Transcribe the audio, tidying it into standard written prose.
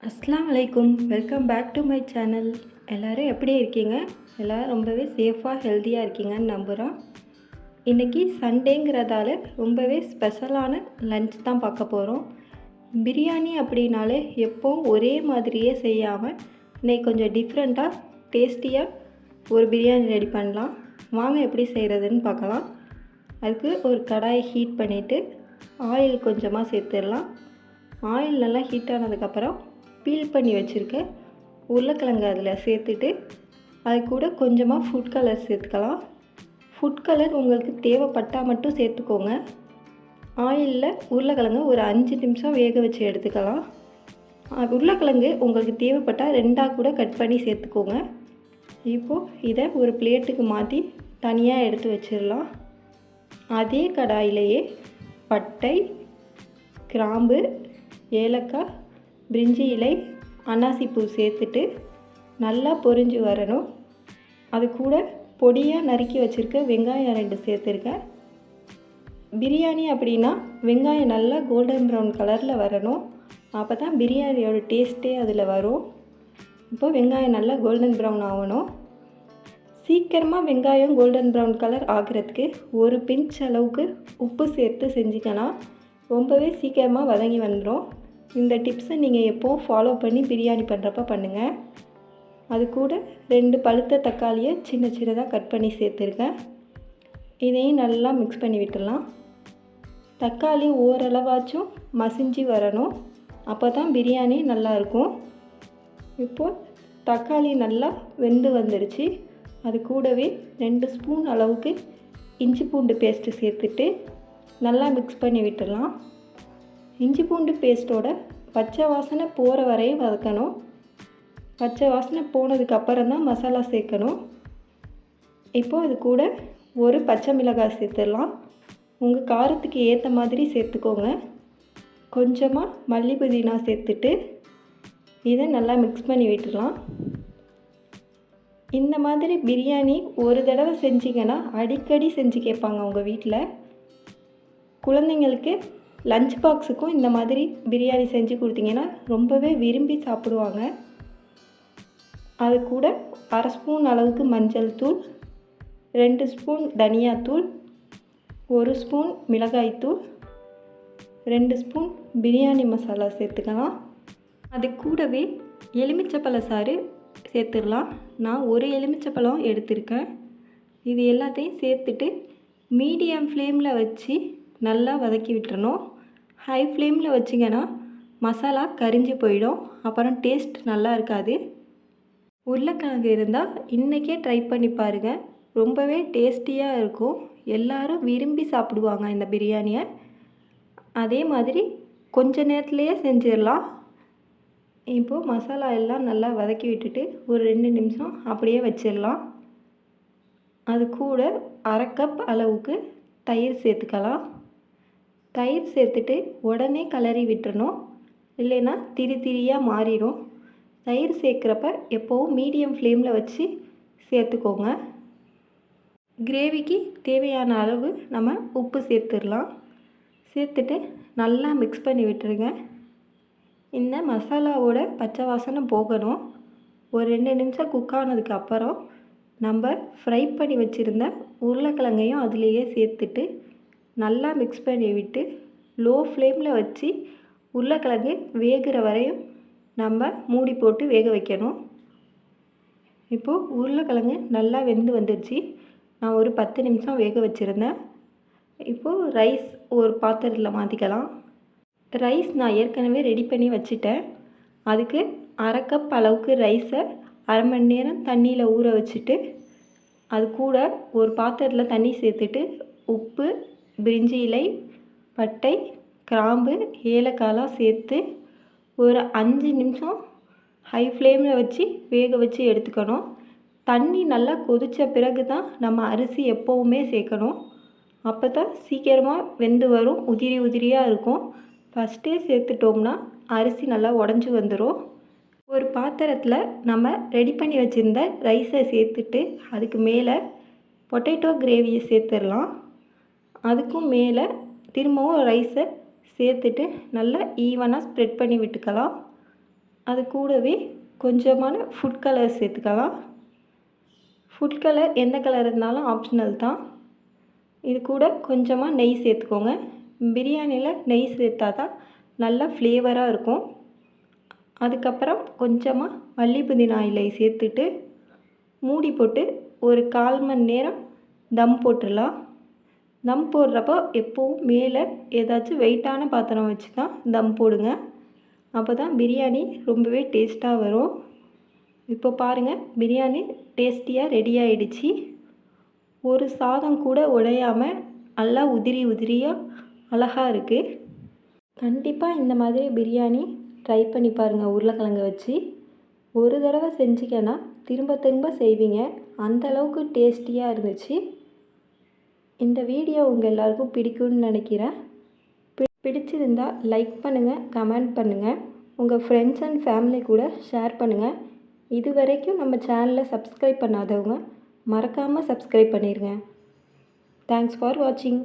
அஸ்ஸலாமு அலைக்கும். Welcome back to my channel. எல்லோரும் எப்படி இருக்கீங்க? எல்லோரும் ரொம்பவே சேஃபாக ஹெல்த்தியாக இருக்கீங்கன்னு நம்புகிறோம். இன்றைக்கி சண்டேங்கிறதால ரொம்பவே ஸ்பெஷலான லன்ச் தான் பார்க்க போகிறோம். பிரியாணி அப்படின்னாலே எப்போவும் ஒரே மாதிரியே செய்யாமல் இன்றைக்கி கொஞ்சம் டிஃப்ரெண்ட்டாக டேஸ்டியாக ஒரு பிரியாணி ரெடி பண்ணலாம். வாங்க எப்படி செய்கிறதுன்னு பார்க்கலாம். அதுக்கு ஒரு கடாயை ஹீட் பண்ணிவிட்டு ஆயில் கொஞ்சமாக சேர்த்துடலாம். ஆயில் நல்லா ஹீட் ஆனதுக்கப்புறம் பீல் பண்ணி வச்சுருக்க உருளைக்கிழங்கு அதில் சேர்த்துட்டு அது கூட கொஞ்சமாக ஃபுட் கலர் சேர்த்துக்கலாம். ஃபுட் கலர் உங்களுக்கு தேவைப்பட்டால் மட்டும் சேர்த்துக்கோங்க. ஆயிலில் உருளைக்கிழங்கு ஒரு 5 நிமிஷம் வேக வச்சு எடுத்துக்கலாம். உருளைக்கிழங்கு உங்களுக்கு தேவைப்பட்டால் 2ஆக கூட கட் பண்ணி சேர்த்துக்கோங்க. இப்போது இதை ஒரு பிளேட்டுக்கு மாற்றி தனியாக எடுத்து வச்சிடலாம். அதே கடாயிலேயே பட்டை, கிராம்பு, ஏலக்காய், பிரிஞ்சி இலை, அன்னாசிப்பூ சேர்த்துட்டு நல்லா பொரிஞ்சு வரணும். அது கூட பொடியாக நறுக்கி வச்சுருக்க வெங்காயம் 2 சேர்த்துருக்கேன். பிரியாணி அப்படின்னா வெங்காயம் நல்லா கோல்டன் ப்ரௌன் கலரில் வரணும். அப்போ தான் பிரியாணியோட டேஸ்ட்டே அதில் வரும். இப்போ வெங்காயம் நல்லா கோல்டன் ப்ரௌன் ஆகணும். சீக்கிரமாக வெங்காயம் கோல்டன் ப்ரௌன் கலர் ஆகிறதுக்கு ஒரு பிஞ்ச் அளவுக்கு உப்பு சேர்த்து செஞ்சுக்கனா ரொம்பவே சீக்கிரமாக வதங்கி வந்துடும். இந்த டிப்ஸை நீங்கள் எப்போவும் ஃபாலோ பண்ணி பிரியாணி பண்ணுறப்ப பண்ணுங்கள். அது கூட 2 பழுத்த தக்காளியை சின்ன சின்னதாக கட் பண்ணி சேர்த்துருக்கேன். இதையும் நல்லா மிக்ஸ் பண்ணி விட்டுடலாம். தக்காளி ஓரளவாச்சும் மசிஞ்சு வரணும். அப்போ தான் பிரியாணி நல்லாயிருக்கும். இப்போது தக்காளி நல்லா வெந்து வந்துடுச்சு. அது கூடவே 2 ஸ்பூன் அளவுக்கு இஞ்சி பூண்டு பேஸ்ட்டு சேர்த்துட்டு நல்லா மிக்ஸ் பண்ணி விட்டுடலாம். இஞ்சி பூண்டு பேஸ்ட்டோட பச்சை வாசனை போகிற வரையும் வதக்கணும். பச்சை வாசனை போனதுக்கப்புறம் தான் மசாலா சேர்க்கணும். இப்போது இது கூட ஒரு பச்சை மிளகாய் சேர்த்துடலாம். உங்கள் காரத்துக்கு ஏற்ற மாதிரி சேர்த்துக்கோங்க. கொஞ்சமாக மல்லி புதினா சேர்த்துட்டு இதை நல்லா மிக்ஸ் பண்ணி விட்டுடலாம். இந்த மாதிரி பிரியாணி ஒரு தடவை செஞ்சிங்கன்னா அடிக்கடி செஞ்சு கேட்பாங்க உங்கள் வீட்டில். குழந்தைங்களுக்கு லஞ்ச் பாக்ஸுக்கும் இந்த மாதிரி பிரியாணி செஞ்சு கொடுத்தீங்கன்னா ரொம்பவே விரும்பி சாப்பிடுவாங்க. அது கூட 1/2 ஸ்பூன் அளவுக்கு மஞ்சள் தூள், 2 ஸ்பூன் தனியாத்தூள், 1 ஸ்பூன் மிளகாய்த்தூள், 2 ஸ்பூன் பிரியாணி மசாலா சேர்த்துக்கலாம். அது கூடவே எலுமிச்சப்பழ சாறு சேர்த்துடலாம். நான் ஒரு எலுமிச்சப்பழம் எடுத்திருக்கேன். இது எல்லாத்தையும் சேர்த்துட்டு மீடியம் ஃப்ளேமில் வச்சு நல்லா வதக்கி விட்டுறணும். ஹை ஃப்ளேமில் வச்சிங்கன்னா மசாலா கரிஞ்சு போயிடும். அப்புறம் டேஸ்ட் நல்லா இருக்காது. உருளைக்கிழங்கு இருந்தால் இன்றைக்கே ட்ரை பண்ணி பாருங்கள். ரொம்பவே டேஸ்டியாக இருக்கும். எல்லோரும் விரும்பி சாப்பிடுவாங்க இந்த பிரியாணியை. அதே மாதிரி கொஞ்ச நேரத்துலையே செஞ்சிடலாம். இப்போது மசாலா எல்லாம் நல்லா வதக்கி விட்டுட்டு ஒரு 2 நிமிஷம் அப்படியே வச்சிடலாம். அது கூட 1/2 கப் அளவுக்கு தயிர் சேர்த்துக்கலாம். தயிர் சேர்த்துட்டு உடனே கிளறி விட்டுறணும். இல்லைன்னா திரி திரியாக மாறிடும். தயிர் சேர்க்குறப்ப எப்போவும் மீடியம் ஃப்ளேமில் வச்சு சேர்த்துக்கோங்க. கிரேவிக்கு தேவையான அளவு நம்ம உப்பு சேர்த்துடலாம். சேர்த்துட்டு நல்லா மிக்ஸ் பண்ணி விட்டுருங்க. இந்த மசாலாவோட பச்சை வாசனை போகணும். ஒரு 2 நிமிஷம் குக் ஆனதுக்கு அப்புறம் நம்ம ஃப்ரை பண்ணி வச்சுருந்த உருளைக்கிழங்கையும் அதிலேயே சேர்த்துட்டு நல்லா மிக்ஸ் பண்ணி விட்டு லோ ஃப்ளேமில் வச்சு உருளைக்கிழங்கு வேகிற வரையும் நம்ம மூடி போட்டு வேக வைக்கணும். இப்போது உருளைக்கிழங்கு நல்லா வெந்து வந்துடுச்சு. நான் ஒரு 10 நிமிஷம் வேக வச்சுருந்தேன். இப்போது ரைஸ் ஒரு பாத்திரத்தில் மாற்றிக்கலாம். ரைஸ் நான் ஏற்கனவே ரெடி பண்ணி வச்சுட்டேன். அதுக்கு 1/2 கப் அளவுக்கு ரைஸை 1/2 மணி நேரம் தண்ணியில் ஊற வச்சுட்டு அது கூட ஒரு பாத்திரத்தில் தண்ணி சேர்த்துட்டு உப்பு, பிரிஞ்சி இலை, பட்டை, கிராம்பு, ஏலக்காய்லாம் சேர்த்து ஒரு 5 நிமிஷம் ஹை ஃப்ளேமில் வச்சு வேக வச்சு எடுத்துக்கணும். தண்ணி நல்லா கொதித்த பிறகு தான் நம்ம அரிசி எப்போவுமே சேர்க்கணும். அப்போ தான் சீக்கிரமாக வெந்து வரும். உதிரி உதிரியாக இருக்கும். ஃபஸ்ட்டே சேர்த்துட்டோம்னா அரிசி நல்லா உடஞ்சி வந்துடும். ஒரு பாத்திரத்தில் நம்ம ரெடி பண்ணி வச்சுருந்த ரைஸை சேர்த்துட்டு அதுக்கு மேலே பொட்டேட்டோ கிரேவியை சேர்த்துடலாம். அதுக்கும் மேலே திரும்பவும் ரைஸை சேர்த்துட்டு நல்லா ஈவனாக ஸ்ப்ரெட் பண்ணி விட்டுக்கலாம். அது கூடவே கொஞ்சமான ஃபுட் கலர் சேர்த்துக்கலாம். ஃபுட் கலர் எந்த கலர் இருந்தாலும் ஆப்ஷனல் தான். இது கூட கொஞ்சமாக நெய் சேர்த்துக்கோங்க. பிரியாணியில் நெய் சேர்த்தா தான் நல்லா ஃப்ளேவராக இருக்கும். அதுக்கப்புறம் கொஞ்சமாக மல்லி புதினா இலை சேர்த்துட்டு மூடி போட்டு ஒரு 1/4 மணி நேரம் தம் போட்டுடலாம். தம் போடுறப்போ எப்போவும் மேலே ஏதாச்சும் வெயிட்டான பாத்திரம் வச்சு தான் தம் போடுங்க. அப்போ தான் பிரியாணி ரொம்பவே டேஸ்ட்டாக வரும். இப்போ பாருங்கள், பிரியாணி டேஸ்டியாக ரெடி ஆகிடுச்சு. ஒரு சாதம் கூட உடையாமல் நல்லா உதிரி உதிரியாக அழகாக இருக்குது. கண்டிப்பாக இந்த மாதிரி பிரியாணி ட்ரை பண்ணி பாருங்கள். உருளைக்கிழங்கு வச்சு ஒரு தடவை செஞ்சிங்கன்னா திரும்ப திரும்ப செய்வீங்க. அந்தளவுக்கு டேஸ்டியாக இருந்துச்சு. இந்த வீடியோ உங்கள் எல்லாருக்கும் பிடிக்கும்னு நினைக்கிறேன். பிடிச்சிருந்தா லைக் பண்ணுங்கள், கமெண்ட் பண்ணுங்கள், உங்கள் ஃப்ரெண்ட்ஸ் அண்ட் ஃபேமிலி கூட ஷேர் பண்ணுங்கள். இது வரைக்கும் நம்ம சேனலை சப்ஸ்கிரைப் பண்ணாதவங்க மறக்காமல் சப்ஸ்கிரைப் பண்ணிடுங்க. தேங்க்ஸ் ஃபார் வாட்சிங்.